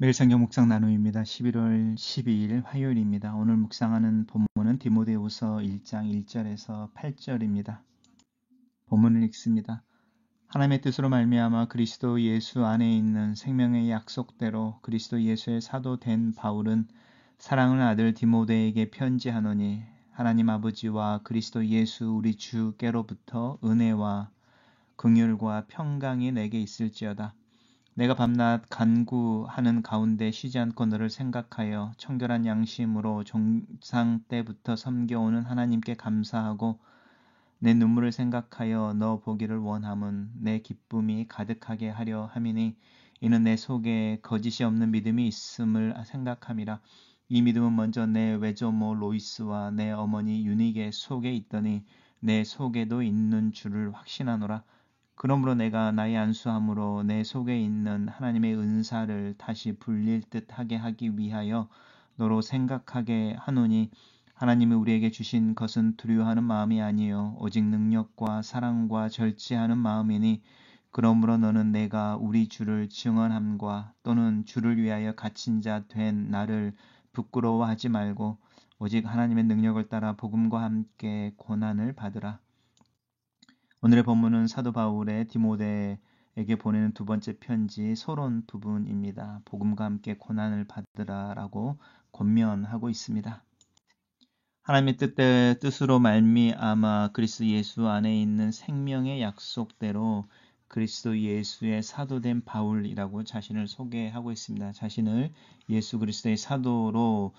매일 성경 묵상 나눔입니다. 11월 12일 화요일입니다. 오늘 묵상하는 본문은 디모데후서 1장 1절에서 8절입니다. 본문을 읽습니다. 하나님의 뜻으로 말미암아 그리스도 예수 안에 있는 생명의 약속대로 그리스도 예수의 사도 된 바울은 사랑하는 아들 디모데에게 편지하노니 하나님 아버지와 그리스도 예수 우리 주께로부터 은혜와 긍휼과 평강이 내게 있을지어다. 내가 밤낮 간구하는 가운데 쉬지 않고 너를 생각하여 청결한 양심으로 종상 때부터 섬겨오는 하나님께 감사하고 내 눈물을 생각하여 너 보기를 원함은 내 기쁨이 가득하게 하려 함이니 이는 내 속에 거짓이 없는 믿음이 있음을 생각함이라. 이 믿음은 먼저 내 외조모 로이스와 내 어머니 유니게 속에 있더니 내 속에도 있는 줄을 확신하노라. 그러므로 내가 나의 안수함으로 내 속에 있는 하나님의 은사를 다시 불릴 듯하게 하기 위하여 너로 생각하게 하노니 하나님이 우리에게 주신 것은 두려워하는 마음이 아니요 오직 능력과 사랑과 절제하는 마음이니 그러므로 너는 내가 우리 주를 증언함과 또는 주를 위하여 갇힌 자 된 나를 부끄러워하지 말고 오직 하나님의 능력을 따라 복음과 함께 고난을 받으라. 오늘의 본문은 사도 바울의 디모데에게 보내는 두 번째 편지 서론 부분입니다. 복음과 함께 고난을 받으라라고 권면하고 있습니다. 하나님의 뜻으로 말미암아 그리스도 예수 안에 있는 생명의 약속대로 그리스도 예수의 사도된 바울이라고 자신을 소개하고 있습니다. 자신을 예수 그리스도의 사도로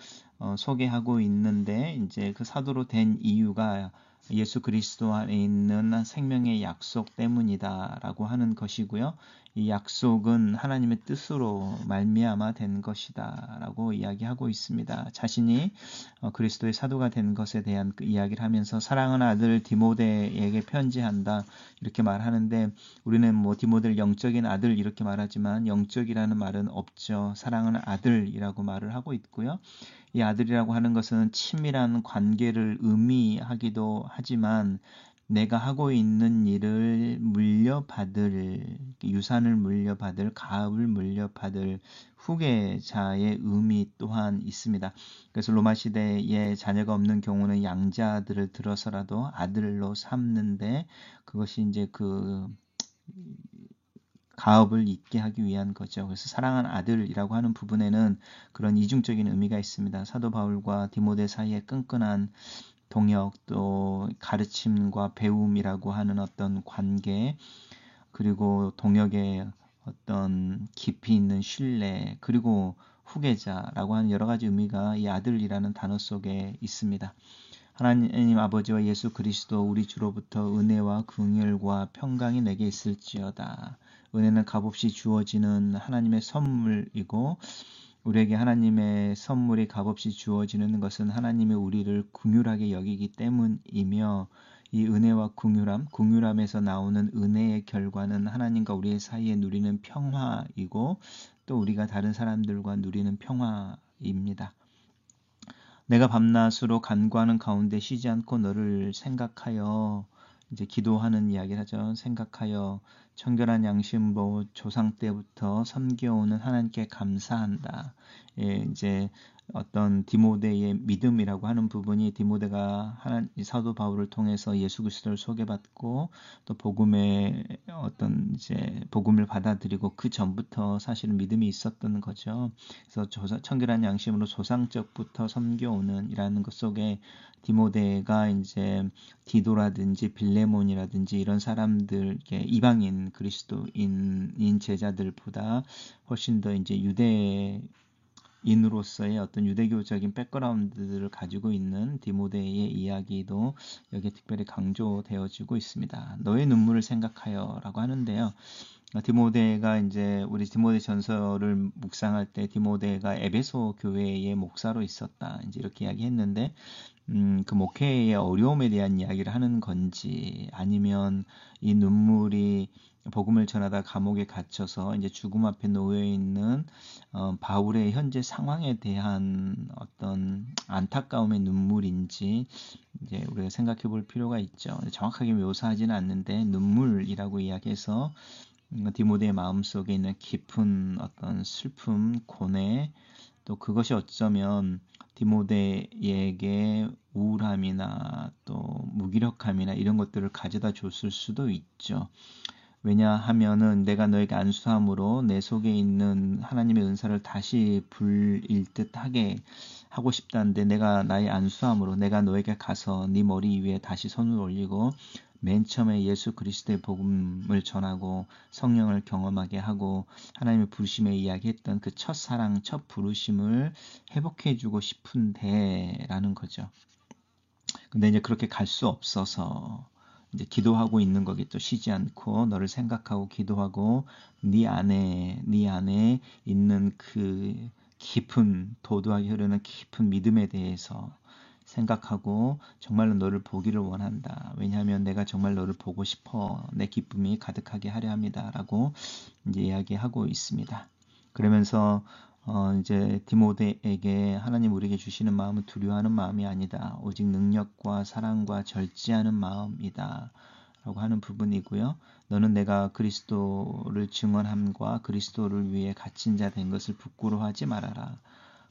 소개하고 있는데 이제 그 사도로 된 이유가 예수 그리스도 안에 있는 생명의 약속 때문이다라고 하는 것이고요. 이 약속은 하나님의 뜻으로 말미암아 된 것이다라고 이야기하고 있습니다. 자신이 그리스도의 사도가 된 것에 대한 그 이야기를 하면서 사랑하는 아들 디모데에게 편지한다 이렇게 말하는데 우리는 뭐 디모데를 영적인 아들 이렇게 말하지만 영적이라는 말은 없죠. 사랑하는 아들이라고 말을 하고 있고요. 이 아들이라고 하는 것은 친밀한 관계를 의미하기도 하지만 내가 하고 있는 일을 물려받을 유산을 물려받을 가업을 물려받을 후계자의 의미 또한 있습니다. 그래서 로마 시대에 자녀가 없는 경우는 양자들을 들어서라도 아들로 삼는데 그것이 이제 그 가업을 잇게 하기 위한 거죠. 그래서 사랑하는 아들이라고 하는 부분에는 그런 이중적인 의미가 있습니다. 사도 바울과 디모데 사이에 끈끈한 동역 또 가르침과 배움이라고 하는 어떤 관계 그리고 동역의 어떤 깊이 있는 신뢰 그리고 후계자라고 하는 여러 가지 의미가 이 아들이라는 단어 속에 있습니다. 하나님 아버지와 예수 그리스도 우리 주로부터 은혜와 긍휼과 평강이 내게 있을지어다. 은혜는 값없이 주어지는 하나님의 선물이고 우리에게 하나님의 선물이 값없이 주어지는 것은 하나님이 우리를 긍휼하게 여기기 때문이며 이 은혜와 긍휼함에서 나오는 은혜의 결과는 하나님과 우리의 사이에 누리는 평화이고 또 우리가 다른 사람들과 누리는 평화입니다. 내가 밤낮으로 간구하는 가운데 쉬지 않고 너를 생각하여 이제 기도하는 이야기를 하죠. 생각하여 청결한 양심으로 조상 때부터 섬겨오는 하나님께 감사한다. 예, 이제 어떤 디모데의 믿음이라고 하는 부분이 디모데가 사도 바울을 통해서 예수 그리스도를 소개받고 또 복음의 어떤 이제 복음을 받아들이고 그 전부터 사실은 믿음이 있었던 거죠. 그래서 청결한 양심으로 조상적부터 섬겨오는 이라는 것 속에 디모데가 이제 디도라든지 빌레몬이라든지 이런 사람들 이방인 그리스도인인 제자들보다 훨씬 더 이제 유대인으로서의 어떤 유대교적인 백그라운드를 가지고 있는 디모데의 이야기도 여기에 특별히 강조되어지고 있습니다. 너의 눈물을 생각하여라고 하는데요. 디모데가 이제 우리 디모데 전서를 묵상할 때 디모데가 에베소 교회의 목사로 있었다. 이제 이렇게 이야기했는데 그 목회의 어려움에 대한 이야기를 하는 건지 아니면 이 눈물이 복음을 전하다 감옥에 갇혀서 이제 죽음 앞에 놓여 있는 바울의 현재 상황에 대한 어떤 안타까움의 눈물인지 이제 우리가 생각해 볼 필요가 있죠. 정확하게 묘사하지는 않는데 눈물이라고 이야기해서 디모데의 마음속에 있는 깊은 어떤 슬픔, 고뇌, 또 그것이 어쩌면 디모데에게 우울함이나 또 무기력함이나 이런 것들을 가져다 줬을 수도 있죠. 왜냐하면은 내가 너에게 안수함으로 내 속에 있는 하나님의 은사를 다시 불일듯하게 하고 싶다는데, 내가 나의 안수함으로 내가 너에게 가서 네 머리 위에 다시 손을 올리고 맨 처음에 예수 그리스도의 복음을 전하고 성령을 경험하게 하고 하나님의 부르심에 이야기했던 그 첫사랑, 첫 부르심을 회복해주고 싶은데 라는 거죠. 근데 이제 그렇게 갈 수 없어서 이제 기도하고 있는 거겠죠. 쉬지 않고 너를 생각하고 기도하고 네 안에 있는 그 깊은, 도도하게 흐르는 깊은 믿음에 대해서 생각하고 정말로 너를 보기를 원한다. 왜냐하면 내가 정말 너를 보고 싶어. 내 기쁨이 가득하게 하려 합니다라고 이제 이야기하고 있습니다. 그러면서 이제 디모데에게 하나님 우리에게 주시는 마음은 두려워하는 마음이 아니다. 오직 능력과 사랑과 절제하는 마음이다. 라고 하는 부분이고요. 너는 내가 그리스도를 증언함과 그리스도를 위해 갇힌 자 된 것을 부끄러워하지 말아라.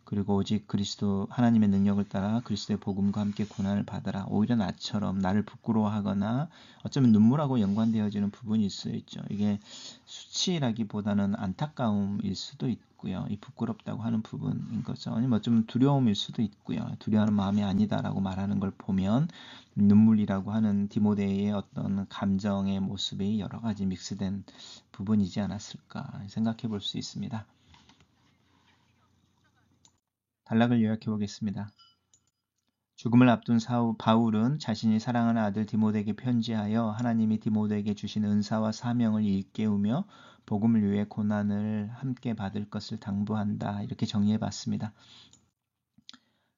그리고 오직 그리스도 하나님의 능력을 따라 그리스도의 복음과 함께 고난을 받아라. 오히려 나처럼 나를 부끄러워하거나 어쩌면 눈물하고 연관되어지는 부분이 있죠. 이게 수치라기보다는 안타까움일 수도 있고요. 이 부끄럽다고 하는 부분인 거죠. 아니면 어쩌면 두려움일 수도 있고요. 두려워하는 마음이 아니다라고 말하는 걸 보면 눈물이라고 하는 디모데의 어떤 감정의 모습이 여러 가지 믹스된 부분이지 않았을까 생각해 볼 수 있습니다. 단락을 요약해 보겠습니다. 죽음을 앞둔 바울은 자신이 사랑하는 아들 디모데에게 편지하여 하나님이 디모데에게 주신 은사와 사명을 일깨우며 복음을 위해 고난을 함께 받을 것을 당부한다. 이렇게 정리해 봤습니다.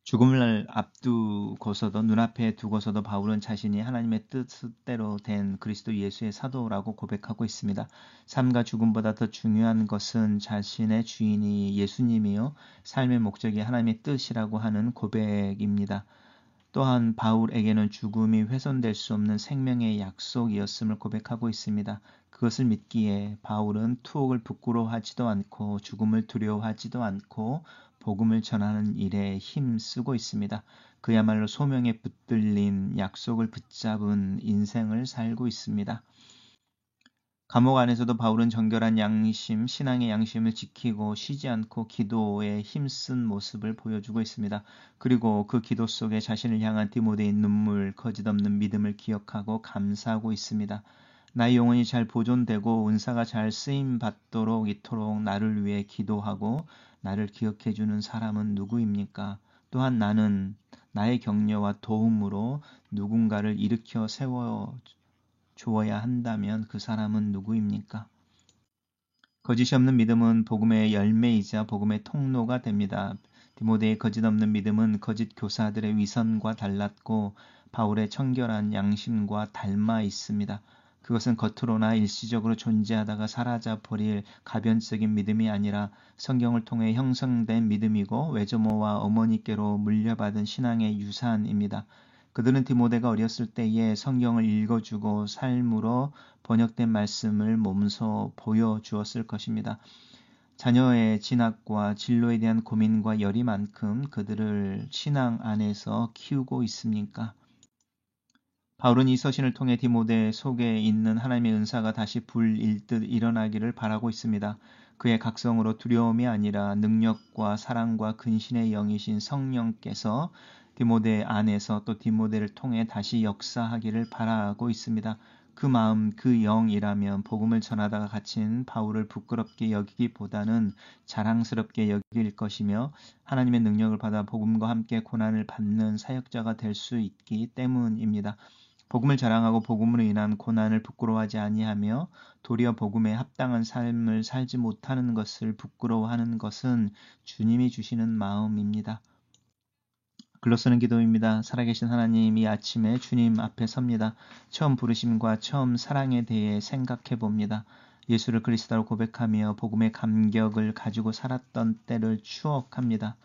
죽음을 앞두고서도, 눈앞에 두고서도 바울은 자신이 하나님의 뜻대로 된 그리스도 예수의 사도라고 고백하고 있습니다. 삶과 죽음보다 더 중요한 것은 자신의 주인이 예수님이요 삶의 목적이 하나님의 뜻이라고 하는 고백입니다. 또한 바울에게는 죽음이 훼손될 수 없는 생명의 약속이었음을 고백하고 있습니다. 그것을 믿기에 바울은 투옥을 부끄러워하지도 않고 죽음을 두려워하지도 않고 복음을 전하는 일에 힘쓰고 있습니다. 그야말로 소명에 붙들린 약속을 붙잡은 인생을 살고 있습니다. 감옥 안에서도 바울은 정결한 양심, 신앙의 양심을 지키고 쉬지 않고 기도에 힘쓴 모습을 보여주고 있습니다. 그리고 그 기도 속에 자신을 향한 디모데의 눈물, 거짓없는 믿음을 기억하고 감사하고 있습니다. 나의 영혼이 잘 보존되고 은사가 잘 쓰임받도록 이토록 나를 위해 기도하고 나를 기억해주는 사람은 누구입니까? 또한 나는 나의 격려와 도움으로 누군가를 일으켜 세워 주어야 한다면 그 사람은 누구입니까? 거짓이 없는 믿음은 복음의 열매이자 복음의 통로가 됩니다. 디모데의 거짓 없는 믿음은 거짓 교사들의 위선과 달랐고 바울의 청결한 양심과 닮아 있습니다. 그것은 겉으로나 일시적으로 존재하다가 사라져 버릴 가변적인 믿음이 아니라 성경을 통해 형성된 믿음이고 외조모와 어머니께로 물려받은 신앙의 유산입니다. 그들은 디모데가 어렸을 때에 성경을 읽어주고 삶으로 번역된 말씀을 몸소 보여주었을 것입니다. 자녀의 진학과 진로에 대한 고민과 열의만큼 그들을 신앙 안에서 키우고 있습니까? 바울은 이 서신을 통해 디모데 속에 있는 하나님의 은사가 다시 불일듯 일어나기를 바라고 있습니다. 그의 각성으로 두려움이 아니라 능력과 사랑과 근신의 영이신 성령께서 디모데 안에서 또 디모데를 통해 다시 역사하기를 바라고 있습니다. 그 마음, 그 영이라면 복음을 전하다가 갇힌 바울을 부끄럽게 여기기보다는 자랑스럽게 여길 것이며 하나님의 능력을 받아 복음과 함께 고난을 받는 사역자가 될 수 있기 때문입니다. 복음을 자랑하고 복음으로 인한 고난을 부끄러워하지 아니하며 도리어 복음에 합당한 삶을 살지 못하는 것을 부끄러워하는 것은 주님이 주시는 마음입니다. 글로쓰는 기도입니다. 살아계신 하나님, 이 아침에 주님 앞에 섭니다. 처음 부르심과 처음 사랑에 대해 생각해 봅니다. 예수를 그리스도로 고백하며 복음의 감격을 가지고 살았던 때를 추억합니다.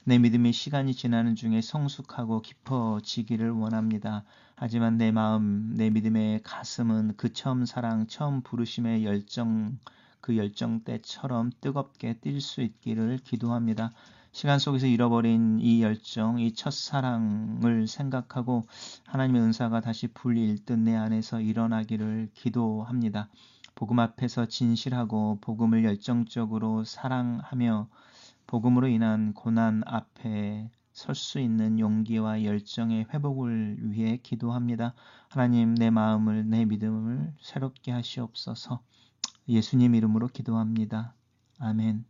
내 믿음이 시간이 지나는 중에 성숙하고 깊어지기를 원합니다. 하지만 내 마음, 내 믿음의 가슴은 그 처음 사랑, 처음 부르심의 열정, 그 열정 때처럼 뜨겁게 뛸 수 있기를 기도합니다. 시간 속에서 잃어버린 이 열정, 이 첫사랑을 생각하고 하나님의 은사가 다시 불일 듯 내 안에서 일어나기를 기도합니다. 복음 앞에서 진실하고 복음을 열정적으로 사랑하며 복음으로 인한 고난 앞에 설 수 있는 용기와 열정의 회복을 위해 기도합니다. 하나님, 내 마음을, 내 믿음을 새롭게 하시옵소서. 예수님 이름으로 기도합니다. 아멘.